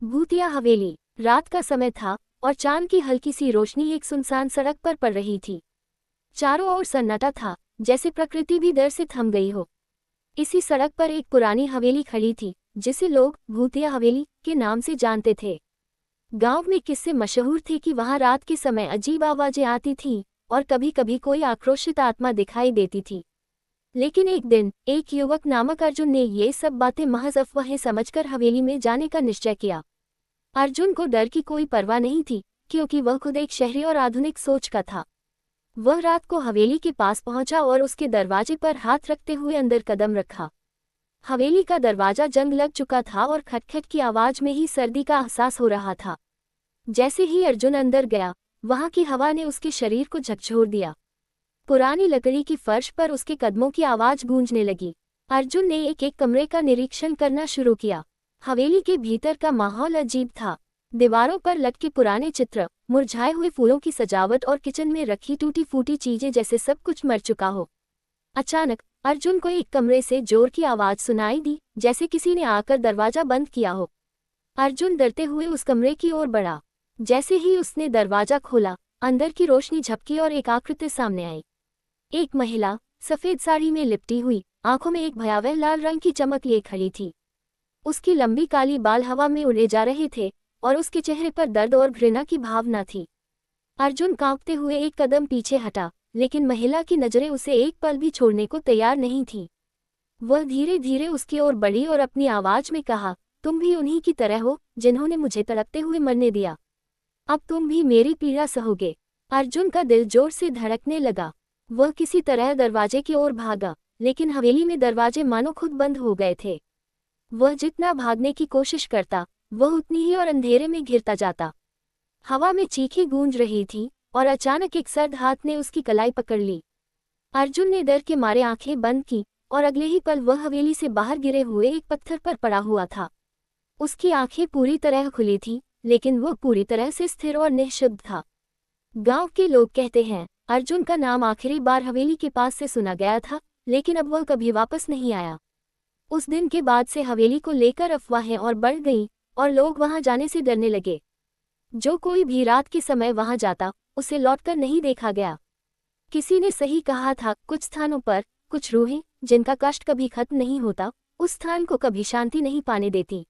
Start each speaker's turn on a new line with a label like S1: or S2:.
S1: भूतिया हवेली। रात का समय था और चांद की हल्की सी रोशनी एक सुनसान सड़क पर पड़ रही थी। चारों ओर सन्नाटा था, जैसे प्रकृति भी डर से थम गई हो। इसी सड़क पर एक पुरानी हवेली खड़ी थी, जिसे लोग भूतिया हवेली के नाम से जानते थे। गांव में किस्से मशहूर थे कि वहां रात के समय अजीब आवाजें आती थीं और कभी कभी कोई आक्रोशित आत्मा दिखाई देती थी। लेकिन एक दिन एक युवक नामक अर्जुन ने ये सब बातें महज अफवाहें समझकर हवेली में जाने का निश्चय किया। अर्जुन को डर की कोई परवाह नहीं थी, क्योंकि वह खुद एक शहरी और आधुनिक सोच का था। वह रात को हवेली के पास पहुंचा और उसके दरवाजे पर हाथ रखते हुए अंदर कदम रखा। हवेली का दरवाजा जंग लग चुका था और खटखट की आवाज में ही सर्दी का एहसास हो रहा था। जैसे ही अर्जुन अंदर गया, वहां की हवा ने उसके शरीर को झकझोर दिया। पुरानी लकड़ी की फर्श पर उसके कदमों की आवाज गूंजने लगी। अर्जुन ने एक एक कमरे का निरीक्षण करना शुरू किया। हवेली के भीतर का माहौल अजीब था। दीवारों पर लटके पुराने चित्र, मुरझाए हुए फूलों की सजावट और किचन में रखी टूटी फूटी चीजें जैसे सब कुछ मर चुका हो। अचानक अर्जुन को एक कमरे से जोर की आवाज सुनाई दी, जैसे किसी ने आकर दरवाजा बंद किया हो। अर्जुन डरते हुए उस कमरे की ओर बढ़ा। जैसे ही उसने दरवाजा खोला, अंदर की रोशनी झपकी और एक आकृति सामने आई। एक महिला, सफेद साड़ी में लिपटी हुई, आंखों में एक भयावह लाल रंग की चमक लिए खड़ी थी। उसकी लंबी काली बाल हवा में उड़े जा रहे थे और उसके चेहरे पर दर्द और घृणा की भावना थी। अर्जुन कांपते हुए एक कदम पीछे हटा, लेकिन महिला की नजरें उसे एक पल भी छोड़ने को तैयार नहीं थीं। वह धीरे धीरे उसकी ओर बढ़ी और अपनी आवाज में कहा, तुम भी उन्हीं की तरह हो जिन्होंने मुझे तड़पते हुए मरने दिया। अब तुम भी मेरी पीड़ा सहोगे। अर्जुन का दिल जोर से धड़कने लगा। वह किसी तरह दरवाजे की ओर भागा, लेकिन हवेली में दरवाजे मानो खुद बंद हो गए थे। वह जितना भागने की कोशिश करता, वह उतनी ही और अंधेरे में घिरता जाता। हवा में चीखें गूंज रही थीं और अचानक एक सर्द हाथ ने उसकी कलाई पकड़ ली। अर्जुन ने डर के मारे आंखें बंद की और अगले ही पल वह हवेली से बाहर गिरे हुए एक पत्थर पर पड़ा हुआ था। उसकी आंखें पूरी तरह खुली थीं, लेकिन वह पूरी तरह से स्थिर और निःशब्द था। गांव के लोग कहते हैं, अर्जुन का नाम आखिरी बार हवेली के पास से सुना गया था, लेकिन अब वह कभी वापस नहीं आया। उस दिन के बाद से हवेली को लेकर अफवाहें और बढ़ गईं और लोग वहां जाने से डरने लगे। जो कोई भी रात के समय वहां जाता, उसे लौटकर नहीं देखा गया। किसी ने सही कहा था, कुछ स्थानों पर कुछ रूहें, जिनका कष्ट कभी खत्म नहीं होता, उस स्थान को कभी शांति नहीं पाने देती।